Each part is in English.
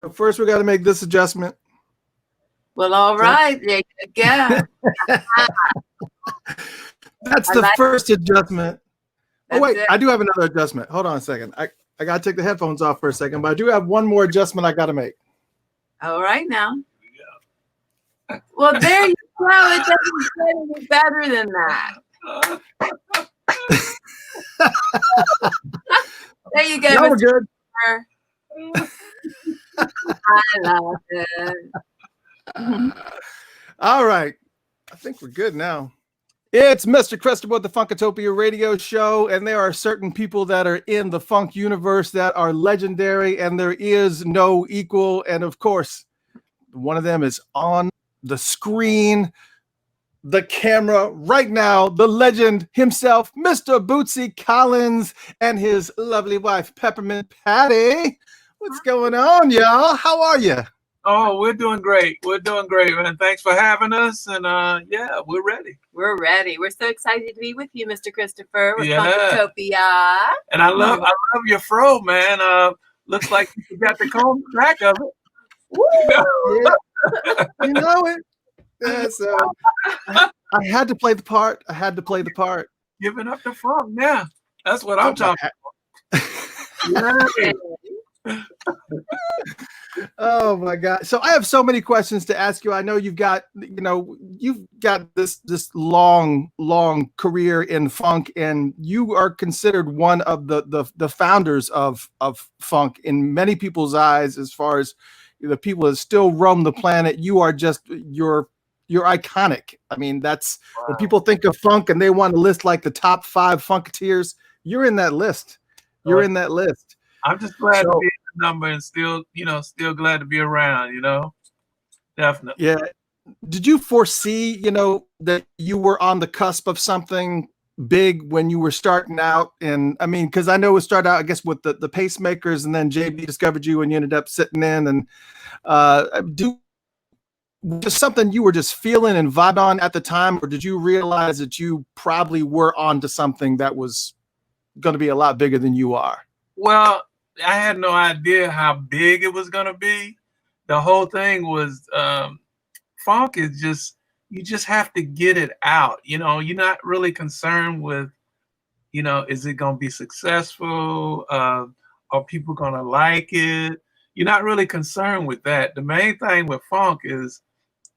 first we got to make this adjustment. Well, all right. There you go. That's the first adjustment. Oh, wait, it. I do have another adjustment. Hold on a second. I got to take the headphones off for a second, but I do have one more adjustment I got to make. All right now. Well, there you go. It doesn't get any better than that. There you go. No, we're good. I love it. All right. I think we're good now. It's Mr. Christopher, the Funkatopia radio show, and there are certain people that are in the funk universe that are legendary, and there is no equal. And of course, one of them is on the screen, the camera right now, the legend himself, Mr. Bootsy Collins, and his lovely wife, Pepperminte Patti. What's going on, y'all? How are you? Oh, we're doing great. We're doing great, man. Thanks for having us. And yeah, we're ready. We're ready. We're so excited to be with you, Mr. Christopher, with Funkatopia. And I love your fro, man. Looks like you got the comb back of it. Woo! Yeah. You know it. Yeah, so I had to play the part. Giving up the funk, yeah. That's what I'm talking about. Yeah. Oh my God. So I have so many questions to ask you. I know you've got this long career in funk, and you are considered one of the founders of funk in many people's eyes. As far as the people that still roam the planet, you are just you're iconic. I mean, that's when people think of funk and they want to list like the top 5 Funkateers. You're in that list. In that list. I'm just glad to be in the number and still glad to be around, Definitely. Yeah. Did you foresee, that you were on the cusp of something big when you were starting out? And I mean, because I know it started out, I guess, with the pacemakers, and then JB discovered you and you ended up sitting in. And just something you were just feeling and vibing on at the time, or did you realize that you probably were onto something that was going to be a lot bigger than you are? Well, I had no idea how big it was going to be. The whole thing was funk is just, you just have to get it out. You're not really concerned with, is it going to be successful? Are people going to like it? You're not really concerned with that. The main thing with funk is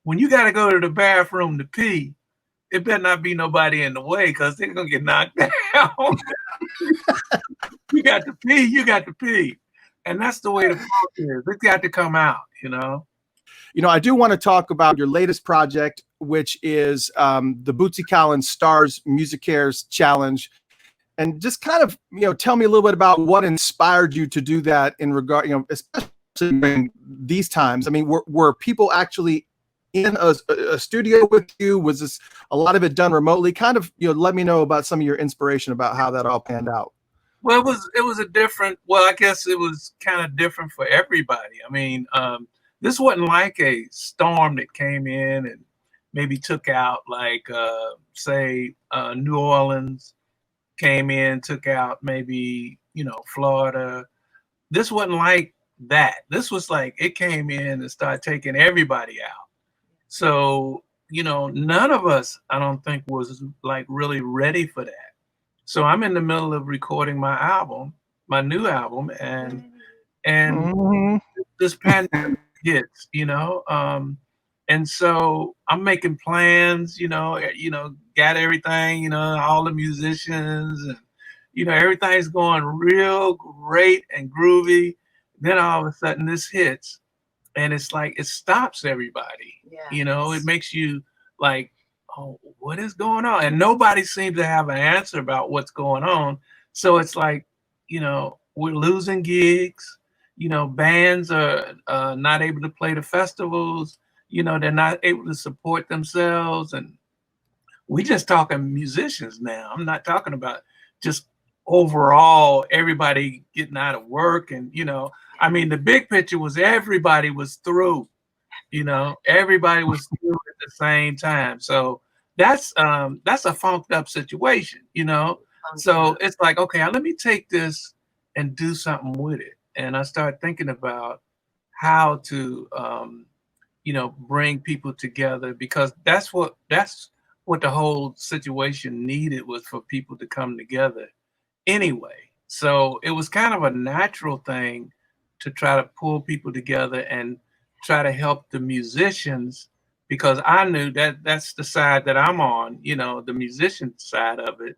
when you got to go to the bathroom to pee, it better not be nobody in the way, because they're going to get knocked down. You got to pee. And that's the way the funk is. It's got to come out, I do want to talk about your latest project, which is the Bootsy Collins Stars MusiCares Challenge. And just kind of, tell me a little bit about what inspired you to do that in regard, especially during these times. I mean, were people actually in a studio with you? Was this a lot of it done remotely? Kind of, let me know about some of your inspiration about how that all panned out. Well, it was a different, I guess it was kind of different for everybody. I mean, this wasn't like a storm that came in and maybe took out like, say, New Orleans came in, took out maybe, Florida. This wasn't like that. This was like, it came in and started taking everybody out. So, none of us, I don't think, was like really ready for that. So I'm in the middle of recording my new album, and this pandemic hits, and so I'm making plans, got everything, all the musicians, and everything's going real great and groovy. Then all of a sudden this hits, and it's like it stops everybody. Yeah. It makes you like, oh, what is going on? And nobody seems to have an answer about what's going on. So it's like, we're losing gigs. Bands are not able to play the festivals. They're not able to support themselves. And we just talking musicians now. I'm not talking about just overall everybody getting out of work. And, I mean, the big picture was everybody was through. Everybody was through at the same time. So that's a funked up situation, So it's like, okay, let me take this and do something with it. And I started thinking about how to, bring people together, because that's what the whole situation needed, was for people to come together anyway. So it was kind of a natural thing to try to pull people together and try to help the musicians, because I knew that that's the side that I'm on, the musician side of it.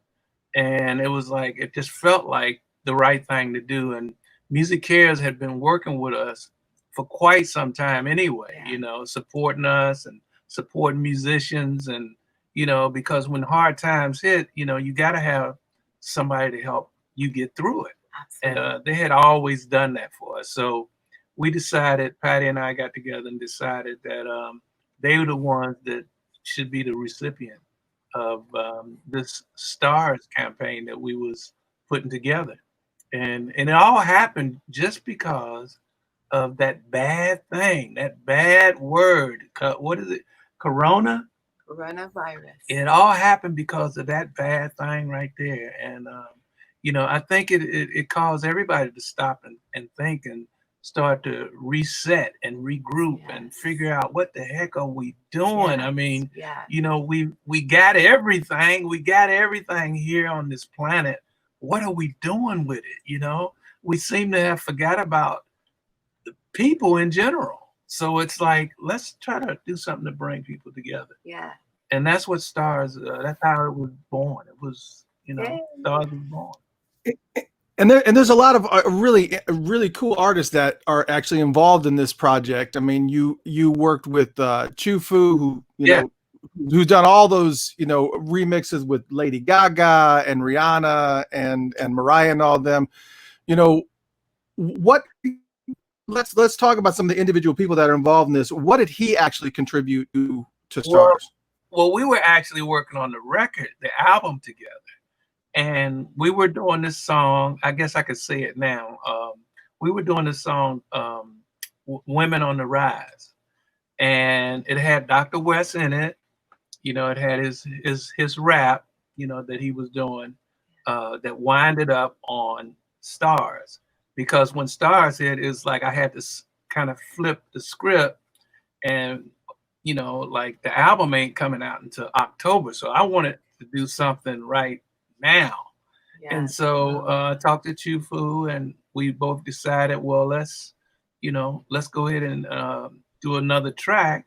And it was like, it just felt like the right thing to do. And MusiCares had been working with us for quite some time anyway, supporting us and supporting musicians. And, because when hard times hit, you got to have somebody to help you get through it. Absolutely. And they had always done that for us. So we decided, Patti and I got together and decided that they were the ones that should be the recipient of this STARS campaign that we was putting together. And it all happened just because of that bad thing, that bad word. What is it? Coronavirus. It all happened because of that bad thing right there. And, I think it caused everybody to stop and think and start to reset and regroup and figure out, what the heck are we doing? I mean, we got everything. We got everything here on this planet. What are we doing with it? We seem to have forgot about the people in general. So it's like, let's try to do something to bring people together. Yeah. And that's what STARS, that's how it was born. It was, STARS was born. And there's a lot of really cool artists that are actually involved in this project. I mean, you worked with Chufu, who who's done all those remixes with Lady Gaga and Rihanna and Mariah and all of them. What? Let's talk about some of the individual people that are involved in this. What did he actually contribute to STARS? Well, we were actually working on the record, the album together. And we were doing this song, I guess I could say it now. We were doing this song, Women on the Rise. And it had Dr. West in it. It had his rap, that he was doing, that winded up on STARS. Because when STARS hit, it's like I had to kind of flip the script, and, like the album ain't coming out until October. So I wanted to do something right now. And so I talked to Chufu, and we both decided, well, let's go ahead and do another track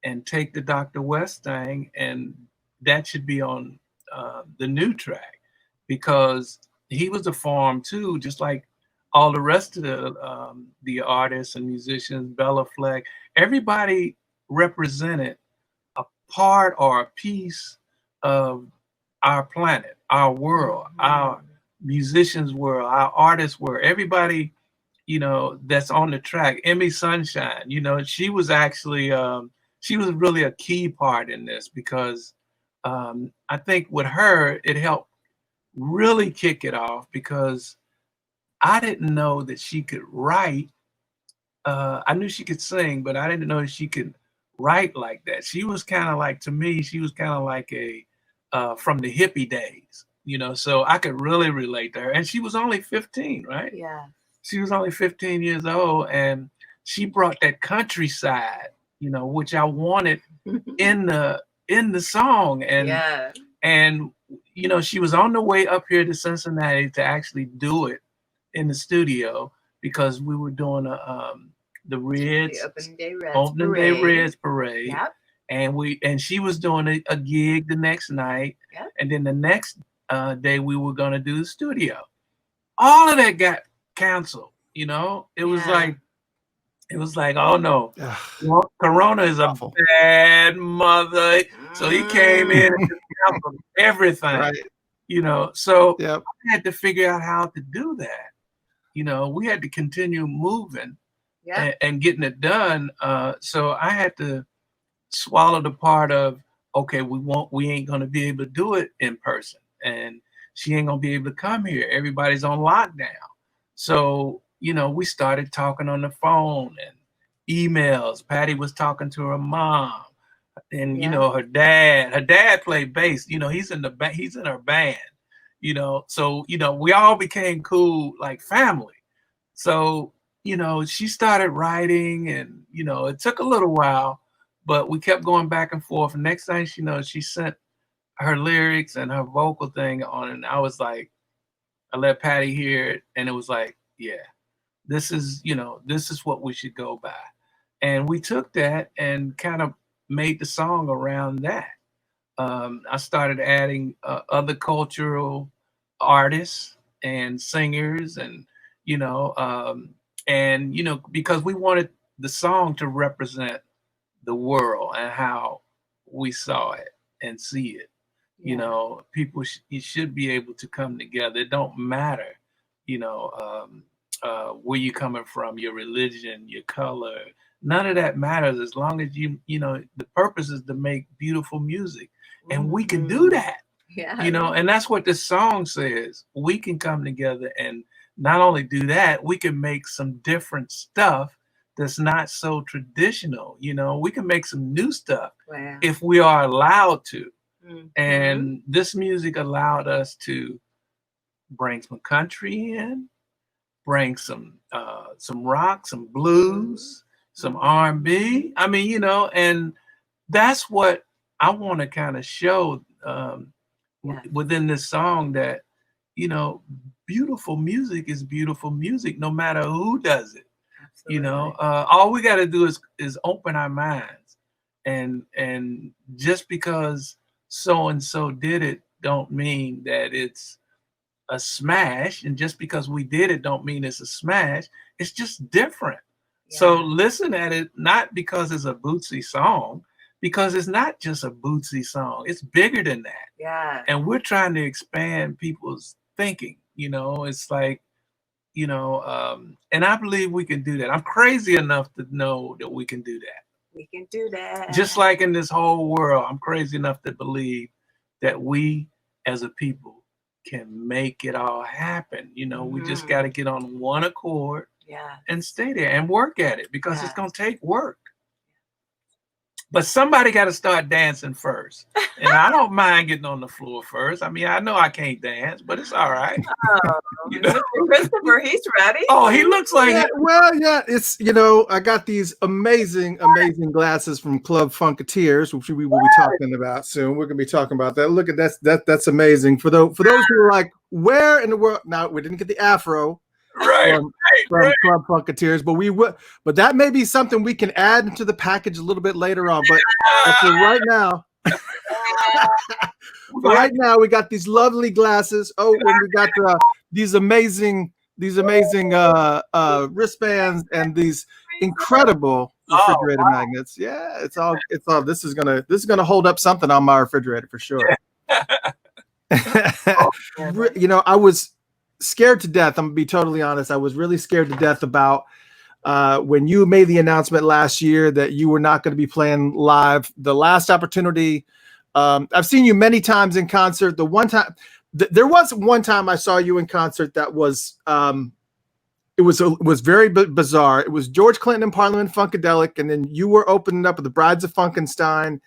and take the Dr. West thing, and that should be on the new track, because he was a farm too, just like all the rest of the artists and musicians, Bella Fleck, everybody represented a part or a piece of our planet, our world, our musicians' world, our artists' world, everybody, that's on the track. Emmy Sunshine, she was actually, she was really a key part in this, because I think with her, it helped really kick it off, because I didn't know that she could write. I knew she could sing, but I didn't know that she could write like that. She was kind of like, to me, she was kind of like from the hippie days, so I could really relate to her. And she was only 15, right? Yeah. She was only 15 years old, and she brought that countryside, which I wanted in the song. And she was on the way up here to Cincinnati to actually do it in the studio, because we were doing the Reds, opening day Reds parade. Yep. And she was doing a gig the next night. Yep. And then the next day we were going to do the studio. All of that got canceled. It was like, oh no, Corona is a bad mother. So he came in and canceled everything. Right. So I had to figure out how to do that. We had to continue moving and getting it done. So I had to swallow the part of, okay, we ain't going to be able to do it in person, and she ain't going to be able to come here. Everybody's on lockdown. So, we started talking on the phone and emails. Patti was talking to her mom, and, her dad played bass. He's in her band, so, we all became cool, like family. So, she started writing, and it took a little while, but we kept going back and forth. And next thing she knows, she sent her lyrics and her vocal thing on, and I was like, I let Patty hear it, and it was like, yeah, this is what we should go by. And we took that and kind of made the song around that. I started adding other cultural artists and singers, and because we wanted the song to represent the world and how we saw it and see it. People you should be able to come together. It don't matter, where you coming from, your religion, your color. None of that matters as long as the purpose is to make beautiful music, and we can do that. Yeah. And that's what this song says. We can come together and not only do that, we can make some different stuff that's not so traditional. We can make some new stuff if we are allowed to. And this music allowed us to bring some country in, bring some rock, some blues, some R&B. I mean, and that's what I want to kind of show within this song, that beautiful music is beautiful music, no matter who does it. Absolutely. All we got to do is open our minds, and just because so and so did it don't mean that it's a smash, and just because we did it don't mean it's a smash. It's just different. Yeah. So listen at it, not because it's a Bootsy song, because it's not just a Bootsy song. It's bigger than that. Yeah. And we're trying to expand people's thinking. It's like, and I believe we can do that. I'm crazy enough to know that we can do that. We can do that. Just like in this whole world, I'm crazy enough to believe that we as a people can make it all happen. We just got to get on one accord and stay there and work at it, because it's going to take work. But somebody got to start dancing first. And I don't mind getting on the floor first. I mean, I know I can't dance, but it's all right. Oh, Christopher, he's ready. Oh, he looks like it. Well, yeah, it's, I got these amazing glasses from Club Funkateers, which we will be talking about soon. We're going to be talking about that. Look at that's amazing. For those who are like, where in the world? Now, we didn't get the afro. From Club Funkateers, but that may be something we can add into the package a little bit later on. But for right now, we got these lovely glasses. Oh, and we got these amazing wristbands and these incredible refrigerator magnets. Yeah, it's all. This is gonna hold up something on my refrigerator for sure. I was scared to death. I'm gonna be totally honest. I was really scared to death about when you made the announcement last year that you were not going to be playing live. The last opportunity, I've seen you many times in concert. The one time, there was one time I saw you in concert that was it was very bizarre. It was George Clinton and Parliament Funkadelic, and then you were opening up with the Brides of Funkenstein,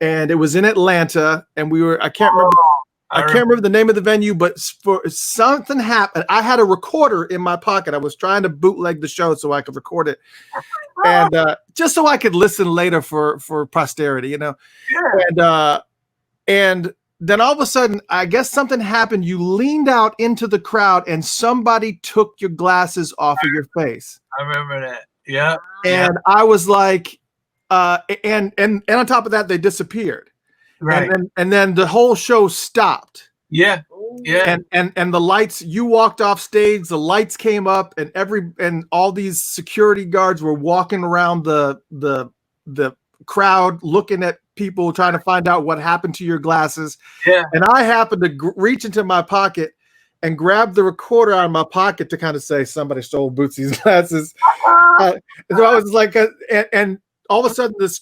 and it was in Atlanta, and I can't remember the name of the venue, but for something happened. I had a recorder in my pocket. I was trying to bootleg the show so I could record it, and just so I could listen later for posterity, Yeah. And then all of a sudden, I guess something happened. You leaned out into the crowd, and somebody took your glasses off of your face. I remember that. Yeah. And I was like, and on top of that, they disappeared. Right. And then the whole show stopped. Yeah. Yeah. And the lights, you walked off stage, the lights came up, and all these security guards were walking around the crowd looking at people, trying to find out what happened to your glasses. Yeah. And I happened to reach into my pocket and grab the recorder out of my pocket to kind of say somebody stole Bootsy's glasses. So I was like, and all of a sudden this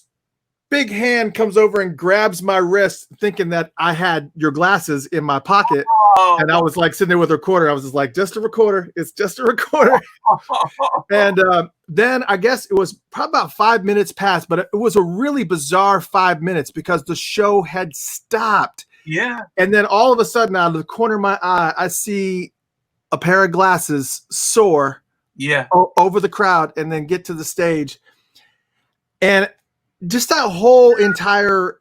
big hand comes over and grabs my wrist, thinking that I had your glasses in my pocket. And I was like sitting there with a recorder. I was just like, just a recorder. It's just a recorder. And then I guess it was probably about 5 minutes past, but it was a really bizarre 5 minutes because the show had stopped. Yeah. And then all of a sudden, out of the corner of my eye, I see a pair of glasses soar Yeah. Over the crowd and then get to the stage. And just that whole entire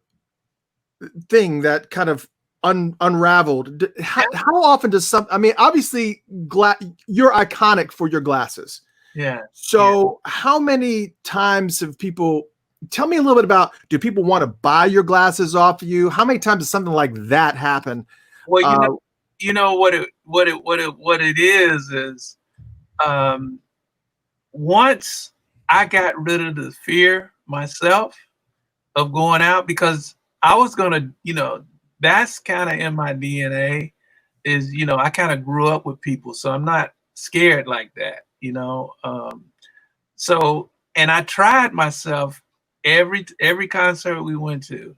thing that kind of unraveled. How often does obviously you're iconic for your glasses. Yeah. So how many times have people, tell me a little bit about, do people want to buy your glasses off of you? How many times does something like that happen? Well, you know what it is once I got rid of the fear myself of going out, because I was gonna, that's kind of in my DNA is, I kind of grew up with people, so I'm not scared like that, so, and I tried myself every concert we went to.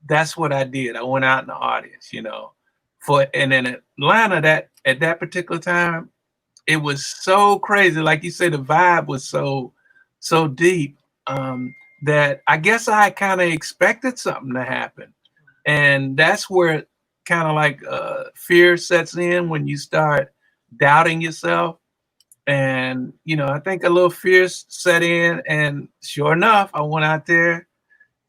That's what I did. I went out in the audience, and in Atlanta, at that particular time, it was so crazy. Like you say, the vibe was so deep that I guess I kind of expected something to happen. And that's where kind of like fear sets in when you start doubting yourself. And, I think a little fear set in, and sure enough, I went out there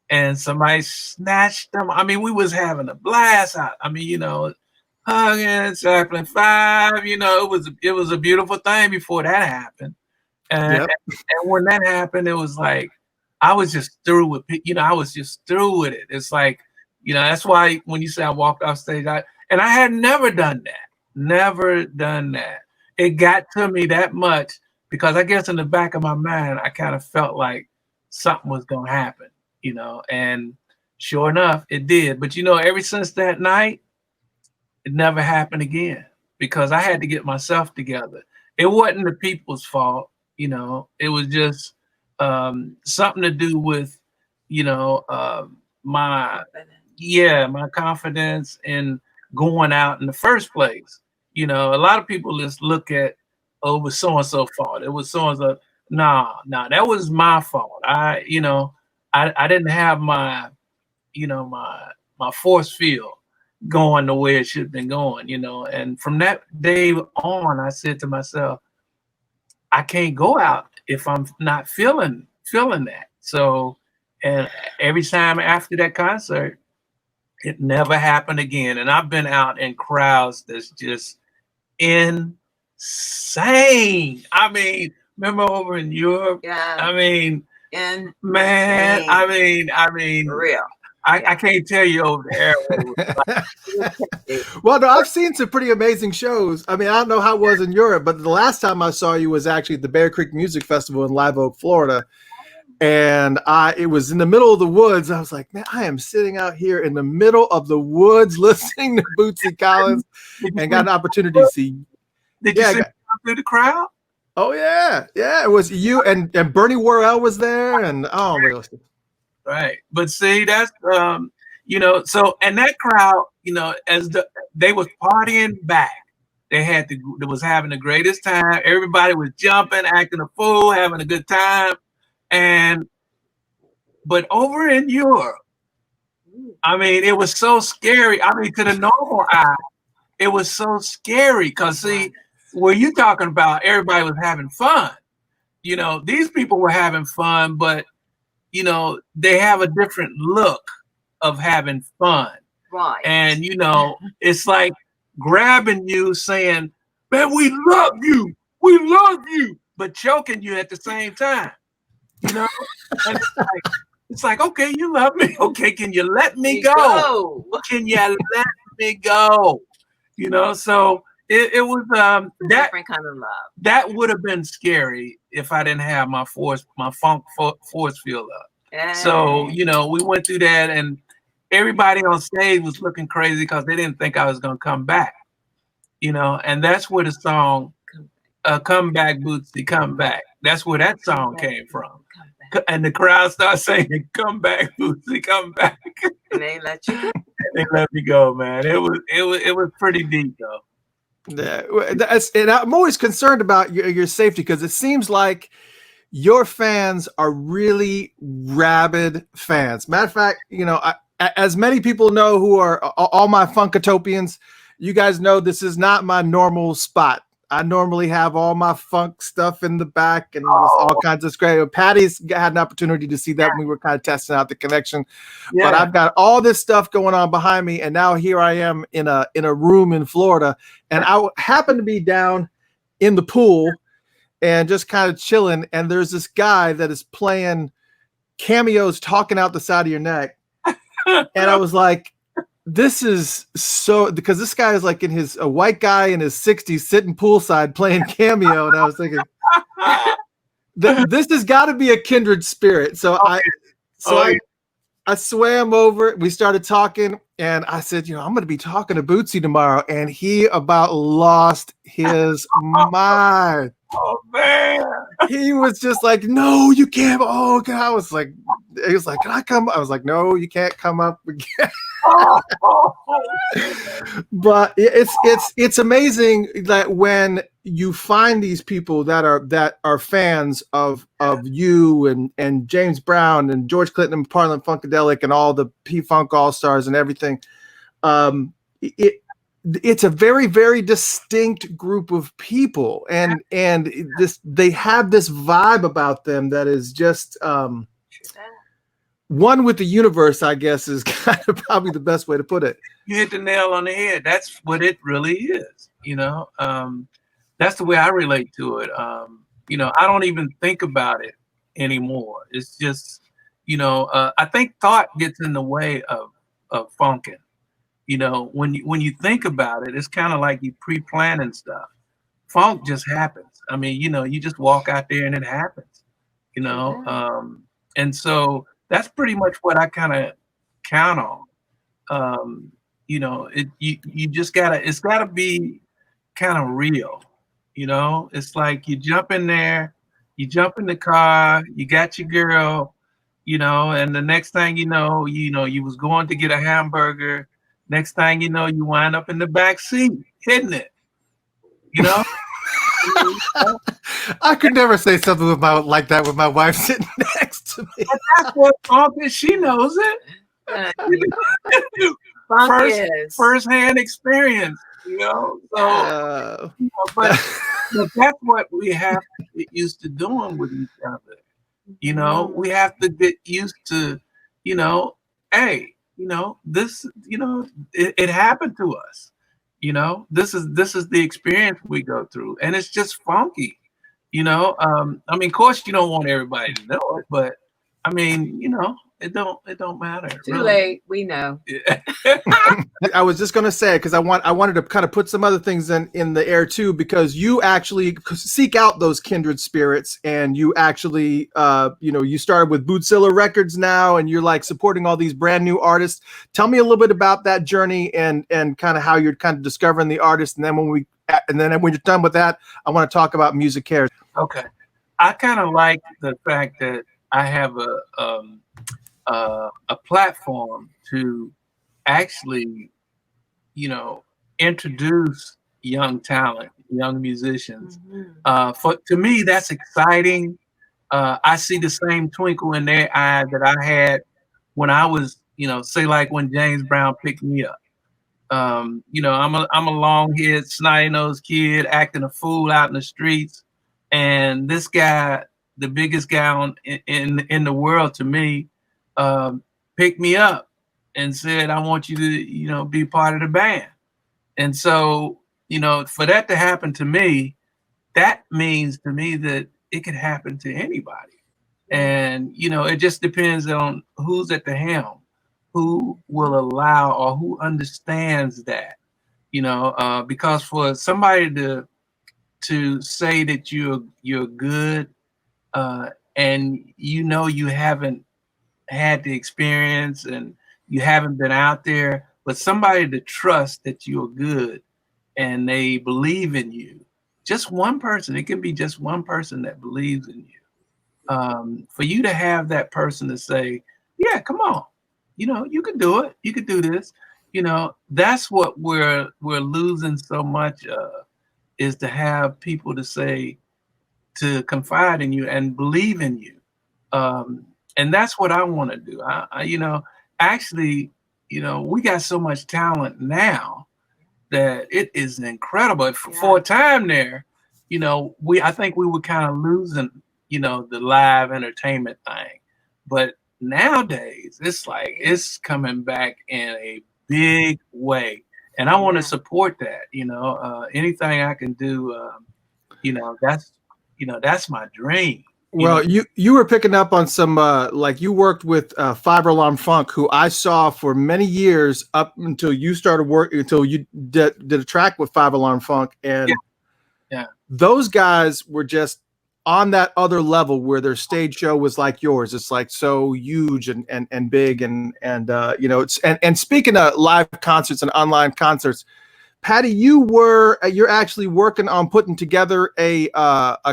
and somebody snatched them. I mean, we was having a blast out. I mean, hugging, Chaplin 5, it was a beautiful thing before that happened. And when that happened, it was like, I was just through with, I was just through with it. It's like, that's why when you say I walked off stage, I had never done that. It got to me that much because I guess in the back of my mind, I kind of felt like something was going to happen, and sure enough, it did. But, ever since that night, it never happened again because I had to get myself together. It wasn't the people's fault, it was just something to do with, my confidence in going out in the first place. A lot of people just look at, oh, it was so-and-so fault. It was so-and-so. Nah, that was my fault. I didn't have my, my force field going the way it should have been going, and from that day on, I said to myself, I can't go out if I'm not feeling that. So, and every time after that concert, it never happened again. And I've been out in crowds that's just insane. I mean, remember over in Europe? Yeah. I mean, man, I mean, for real. I can't tell you over there. Well, no, I've seen some pretty amazing shows. I mean, I don't know how it was in Europe, but the last time I saw you was actually at the Bear Creek Music Festival in Live Oak, Florida. And it was in the middle of the woods. I was like, man, I am sitting out here in the middle of the woods listening to Bootsy Collins and got an opportunity to see. Did you see through the crowd? Oh, yeah. Yeah, it was you and Bernie Worrell was there. And oh, my gosh. Right. But see, that's, so, and that crowd, as they was partying back, they was having the greatest time. Everybody was jumping, acting a fool, having a good time. But over in Europe, I mean, it was so scary. I mean, to the normal eye, it was so scary because see, where you talking about everybody was having fun. These people were having fun, but they have a different look of having fun. Right. And, it's like grabbing you saying, man, we love you, but choking you at the same time. And it's like, okay, you love me. Okay, can you let me go? Can you let me go? So it was different kind of love. That would have been scary if I didn't have my funk force field up. Yeah. So, we went through that and everybody on stage was looking crazy because they didn't think I was going to come back, and that's where the song, Come Back, Bootsy, Come Back. That's where that song came from. And the crowd started saying, come back, Bootsy, come back. And they let you go. They let me go, man. It was pretty deep, though. And I'm always concerned about your safety because it seems like your fans are really rabid fans. Matter of fact, as many people know who are all my Funkatopians, you guys know this is not my normal spot. I normally have all my funk stuff in the back and all kinds of great. Patty's had an opportunity to see that when we were kind of testing out the connection. Yeah. But I've got all this stuff going on behind me, and now here I am in a room in Florida, and I happen to be down in the pool and just kind of chilling. And there's this guy that is playing cameos, talking out the side of your neck, and I was like, this is so, because this guy is like a white guy in his 60s sitting poolside playing cameo. And I was thinking, this has got to be a kindred spirit. So I swam over, we started talking, and I said, I'm going to be talking to Bootsy tomorrow. And he about lost his mind. Oh, man. He was just like, no, you can't. Oh, God. I was like, he was like, can I come? I was like, no, you can't come up again. But it's amazing that when you find these people that are fans of you and James Brown and George Clinton and Parliament Funkadelic and all the P-Funk All-Stars and everything, it's a very, very distinct group of people, and they have this vibe about them that is just one with the universe, I guess, is kind of probably the best way to put it. You hit the nail on the head. That's what it really is. That's the way I relate to it. I don't even think about it anymore. It's just, I think thought gets in the way of funking. When you think about it, it's kind of like you pre-planning stuff. Funk just happens. I mean, you just walk out there and it happens. And so that's pretty much what I kind of count on. You just it's gotta be kind of real. It's like you jump in there, you jump in the car, you got your girl, and the next thing you know, you was going to get a hamburger. Next thing you know, you wind up in the back seat, hitting it. I could never say something like that with my wife sitting next to me. But that's what funk is. She knows it. First-hand experience, So, but that's what we have to get used to doing with each other. We have to get used to, hey, this, it happened to us. This is the experience we go through, and it's just funky. Of course you don't want everybody to know it, but I mean, it don't matter. Too really. Late, we know. Yeah. I was just gonna say, because I wanted to kind of put some other things in the air too, because you actually seek out those kindred spirits, and you actually you started with Bootzilla Records now, and you're like supporting all these brand new artists. Tell me a little bit about that journey and kind of how you're kind of discovering the artists, and then when you're done with that, I want to talk about MusiCares. Okay, I kind of like the fact that I have a platform to actually, introduce young talent, young musicians. To me, that's exciting. I see the same twinkle in their eye that I had when I was, say like when James Brown picked me up. I'm a long-haired, snotty-nosed kid acting a fool out in the streets, and this guy, the biggest guy in the world to me, picked me up and said, I want you to, be part of the band. And so, for that to happen to me, that means to me that it could happen to anybody. And, it just depends on who's at the helm, who will allow or who understands that, because for somebody to say that you're good, and you haven't had the experience and you haven't been out there, but somebody to trust that you're good and they believe in you. Just one person, it can be just one person that believes in you. For you to have that person to say, yeah, come on, you can do it, you can do this, that's what we're losing so much of, is to have people to say, to confide in you and believe in you. And that's what I want to do. Actually, we got so much talent now that it is incredible. For a time there, I think we were kind of losing, the live entertainment thing. But nowadays, it's like it's coming back in a big way. And I want to support that, anything I can do, that's my dream. Well, you were picking up on some like you worked with Five Alarm Funk, who I saw for many years up until you started working, until you did a track with Five Alarm Funk, and those guys were just on that other level where their stage show was like yours. It's like so huge and big it's and speaking of live concerts and online concerts, Patti, you're actually working on putting together a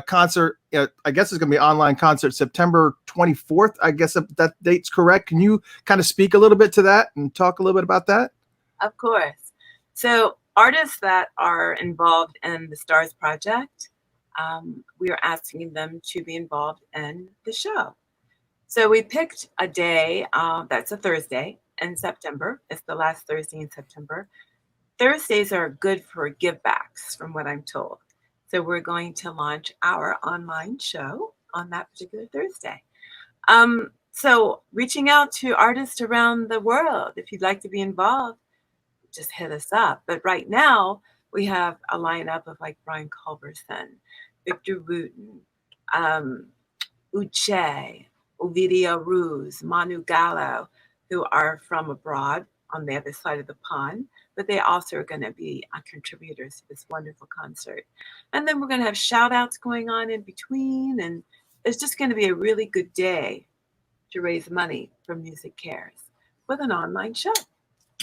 concert. I guess it's going to be an online concert, September 24th. I guess if that date's correct. Can you kind of speak a little bit to that and talk a little bit about that? Of course. So artists that are involved in the Stars Project, we are asking them to be involved in the show. So we picked a day, that's a Thursday in September. It's the last Thursday in September. Thursdays are good for give backs, from what I'm told. So we're going to launch our online show on that particular Thursday. So reaching out to artists around the world, if you'd like to be involved, just hit us up. But right now we have a lineup of like Brian Culbertson, Victor Wooten, Uche, Ovidia Ruz, Manu Gallo, who are from abroad on the other side of the pond, but they also are going to be contributors to this wonderful concert. And then we're going to have shout outs going on in between. And it's just going to be a really good day to raise money for MusiCares with an online show.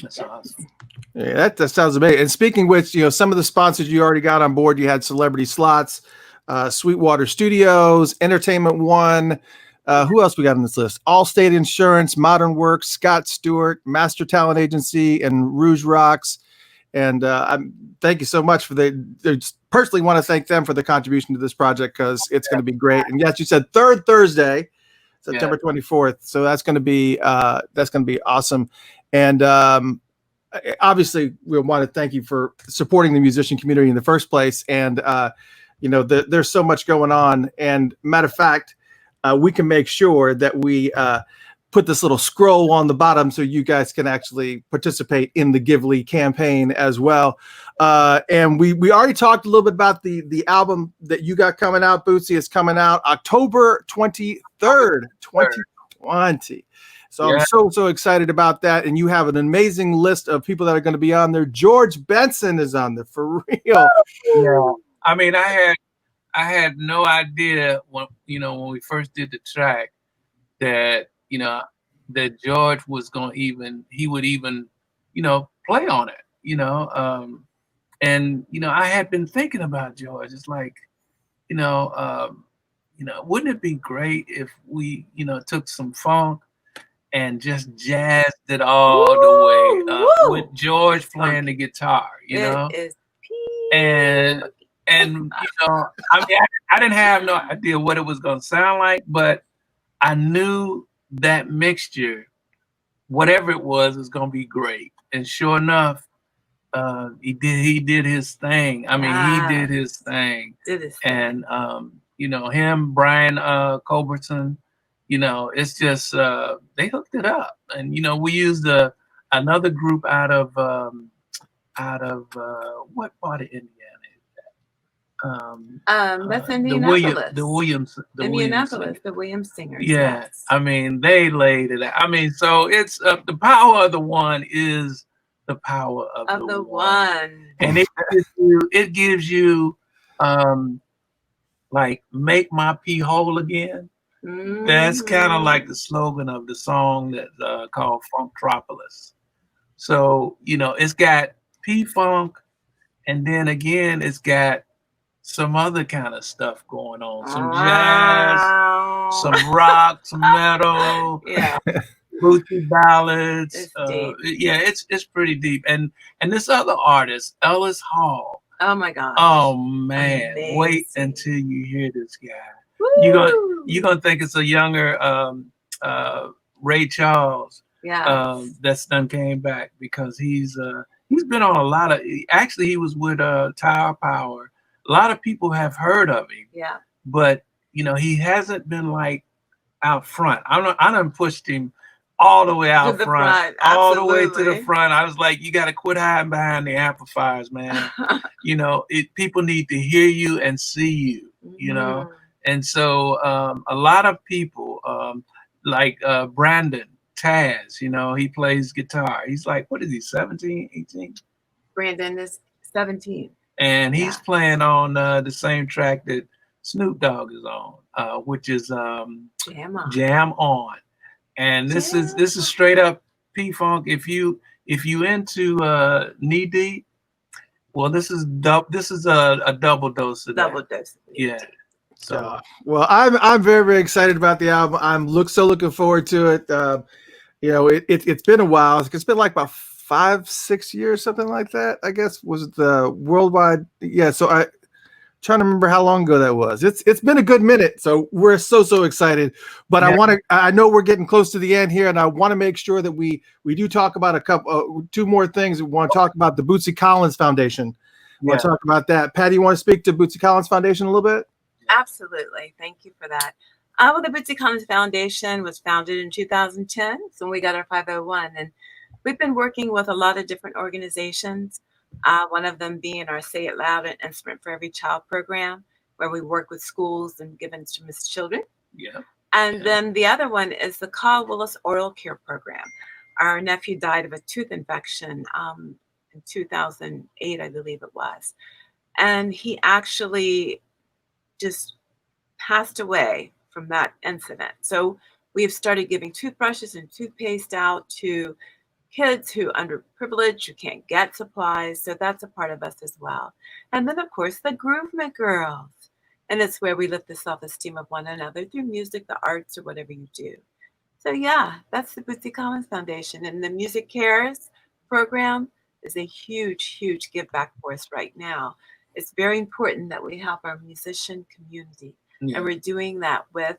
That's awesome. Yeah, that sounds amazing. And speaking which, some of the sponsors you already got on board, you had Celebrity Slots, Sweetwater Studios, Entertainment One. Who else we got on this list? Allstate Insurance, Modern Works, Scott Stewart, Master Talent Agency, and Rouge Rocks. And thank you so much for personally want to thank them for the contribution to this project, because it's going to be great. And yes, you said third Thursday, September 24th. So that's going to be awesome. And obviously we want to thank you for supporting the musician community in the first place. And there's so much going on. And matter of fact, we can make sure that we put this little scroll on the bottom so you guys can actually participate in the Gively campaign as well. And we already talked a little bit about the album that you got coming out, Bootsy. Is coming out October 23rd, 2020. So I'm so excited about that. And you have an amazing list of people that are going to be on there. George Benson is on there, for real. Yeah. I mean, I had no idea when we first did the track that that George was he would even play on it, and I had been thinking about George. It's like wouldn't it be great if we took some funk and just jazzed it all the way with George playing the guitar, and I mean, I didn't have no idea what it was going to sound like, but I knew that mixture, whatever it was going to be great. And sure enough, he did his thing. I mean, he did his thing. And him, Brian Culbertson, it's just they hooked it up. And we used another group out of what part of Indiana? That's Indianapolis. The Williams Singers. Yeah, yes. I mean, they laid it out. I mean, so it's the power of the one is the power of the one, and it gives you like make my pee whole again. Mm-hmm. That's kind of like the slogan of the song that's called Funktropolis. So it's got P-Funk, and then again it's got some other kind of stuff going on, some jazz, some rock, some metal, Bootsy ballads. It's pretty deep. And this other artist, Ellis Hall. Oh my God. Oh man, amazing. Wait until you hear this guy. You're gonna think it's a younger Ray Charles. Yeah. That's done came back, because he's he's been on a lot of. Actually, he was with Tower Power. A lot of people have heard of him. Yeah. But he hasn't been like out front. I done pushed him all the way out front, all the way to the front. I was like, you got to quit hiding behind the amplifiers, man. People need to hear you and see you. And so a lot of people, like Brandon Taz, he plays guitar. He's like, what is he, 17, 18? Brandon is 17. And he's playing on the same track that Snoop Dogg is on, which is Jam On. And this is straight up P-Funk. If you into Knee Deep, well, this is a double dose of that. Double dose. Yeah. So well, I'm very, very excited about the album. I'm looking forward to it. It's been a while. It's been like about 5-6 years, something like that. I guess was it the worldwide? Yeah. So trying to remember how long ago that was. It's been a good minute, so we're so excited. But yeah. I know we're getting close to the end here, and I want to make sure that we do talk about two more things. We want to talk about the Bootsy Collins Foundation. We want to talk about that. Patty, you want to speak to Bootsy Collins Foundation a little bit? Absolutely. Thank you for that. Well, the Bootsy Collins Foundation was founded in 2010, so we got our 501, and we've been working with a lot of different organizations. One of them being our Say It Loud, an Instrument for Every Child program, where we work with schools and give instruments to children. Yeah. And then the other one is the Carl Willis Oral Care program. Our nephew died of a tooth infection in 2008, I believe it was. And he actually just passed away from that incident. So we have started giving toothbrushes and toothpaste out to kids who are underprivileged, who can't get supplies. So that's a part of us as well. And then, of course, the Groovement Girls. And it's where we lift the self-esteem of one another through music, the arts, or whatever you do. So yeah, that's the Bootsy Collins Foundation. And the MusiCares program is a huge, huge give back for us right now. It's very important that we help our musician community. Yeah. And we're doing that with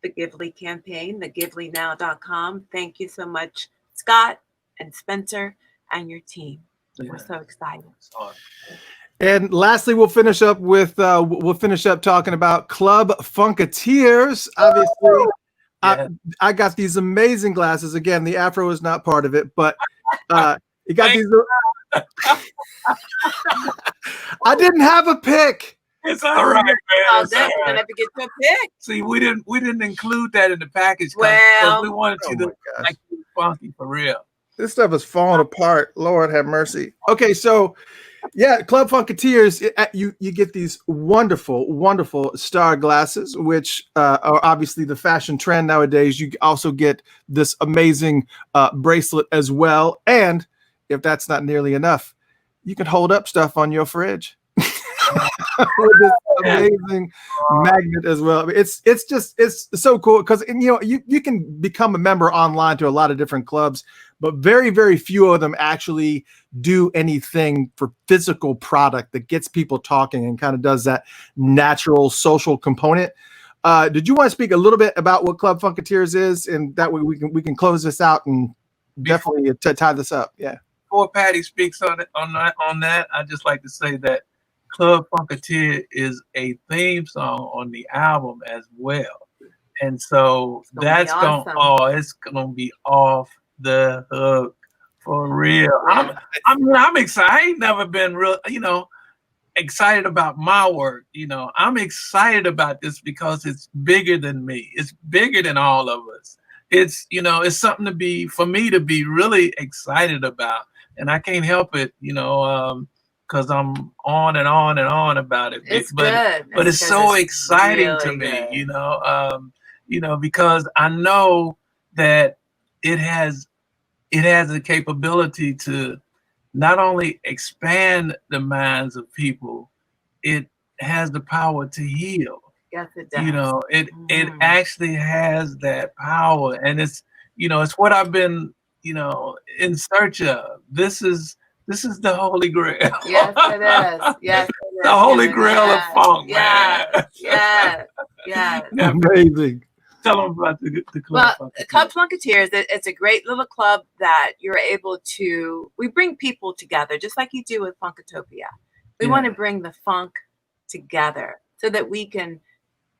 the Gively campaign, the GivelyNow.com. Thank you so much, Scott and Spencer and your team. Yeah. We're so excited. And lastly, we'll finish up talking about Club Funkateers. Obviously, yeah. I got these amazing glasses. Again, the afro is not part of it, but you got these. I didn't have a pick. It's all right, man. It's all right. You have to get your pick. See, we didn't include that in the package because we wanted you to like funky for real. This stuff is falling apart. Lord have mercy. Okay, so yeah, Club Funkateers, you get these wonderful, wonderful star glasses, which are obviously the fashion trend nowadays. You also get this amazing bracelet as well. And if that's not nearly enough, you can hold up stuff on your fridge with this amazing magnet as well. I mean, it's so cool because you can become a member online to a lot of different clubs, but very, very few of them actually do anything for physical product that gets people talking and kind of does that natural social component. Did you want to speak a little bit about what Club Funkateers is, and that way we can close this out and definitely tie this up? Yeah. Before Patty speaks on that, I'd just like to say that Club Funkateer is a theme song on the album as well, and so that's it's gonna be off the hook for real. I'm excited. I ain't never been real, excited about my work. I'm excited about this because it's bigger than me. It's bigger than all of us. It's it's something for me to be really excited about. And I can't help it, because I'm on and on and on about it. It's good. But it's so exciting really to me, because I know that it has the capability to not only expand the minds of people, it has the power to heal. Yes, it does. It actually has that power, and it's what I've been in search of. This is the Holy Grail. Yes, it is. Yes, it is. The Holy Grail of funk, man. Yes. Amazing. Tell them about the Well, club. Club Funkateers, it's a great little club that you're able to, we bring people together, just like you do with Funkatopia. We want to bring the funk together so that we can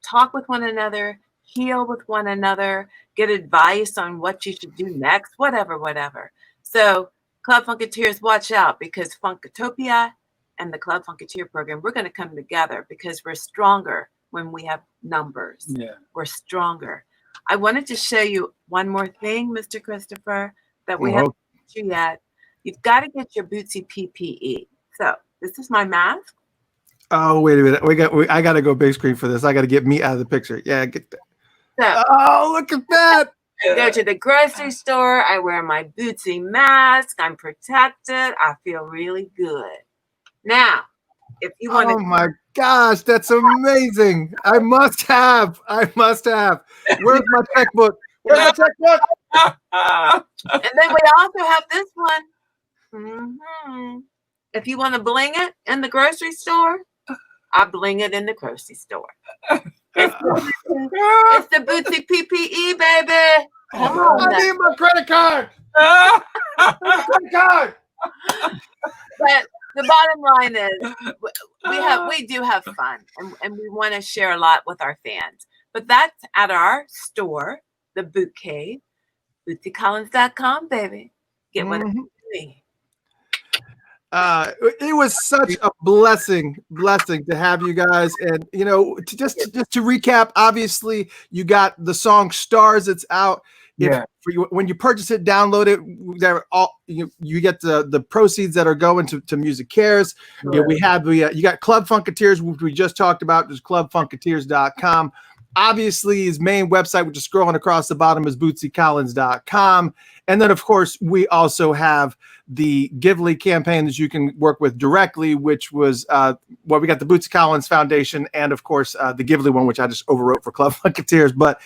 talk with one another, heal with one another, get advice on what you should do next, whatever. So Club Funkateers, watch out, because Funkatopia and the Club Funkateer program, we're going to come together because we're stronger when we have numbers. Yeah. We're stronger. I wanted to show you one more thing, Mr. Christopher, that we haven't shown you yet. You've got to get your Bootsy PPE. So this is my mask. Oh, wait a minute. I got to go big screen for this. I got to get me out of the picture. Yeah, get that. So, oh, look at that. Go to the grocery store. I wear my Bootsy mask. I'm protected. I feel really good. Now, if you want to. Oh my gosh, that's amazing. I must have. Where's my checkbook? Where's my checkbook? And then we also have this one. If you want to bling it in the grocery store, I bling it in the grocery store. It's the Bootsy PPE, baby. Come on. I need my credit card. Credit card. But the bottom line is we do have fun, and we want to share a lot with our fans. But that's at our store, the Boot Cave, BootsyCollins.com, baby. Get what you need. It was such a blessing to have you guys, and just to recap. Obviously, you got the song "Stars." It's out. For you, when you purchase it, download it. They're all you get the proceeds that are going to MusiCares. Right. We have you got Club Funkateers, which we just talked about. Is clubfunkateers.com. Obviously, his main website, which is scrolling across the bottom, is BootsyCollins.com. And then, of course, we also have the Gively campaign that you can work with directly, which was, we got the Bootsy Collins Foundation and, of course, the Gively one, which I just overwrote for Club Funkateers. But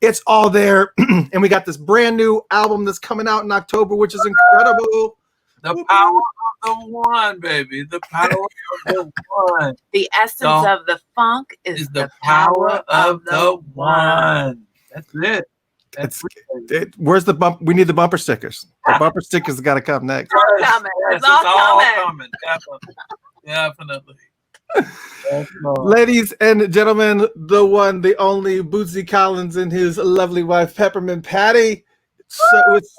it's all there. And we got this brand new album that's coming out in October, which is incredible. The power of the one, baby. The power of the one. The essence of the funk is the power of the one. That's it. Where's the bump? We need the bumper stickers. The bumper stickers got to come next. It's all coming. Definitely. Ladies and gentlemen, the one, the only Bootsy Collins and his lovely wife, Pepperminte Patti. So it's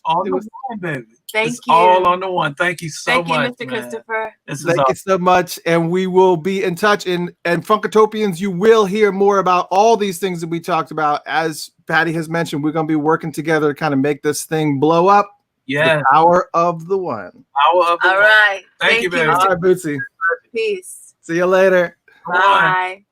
on the one, baby. Thank you. All on the one. Thank you so much. Thank you, Mr. Christopher. Thank you so much. And we will be in touch. And Funkatopians, you will hear more about all these things that we talked about. As Patti has mentioned, we're going to be working together to kind of make this thing blow up. Yeah. The power of the one. Power of the one. All right. Thank you, baby. All right, Bootsy. Peace. See you later. Bye.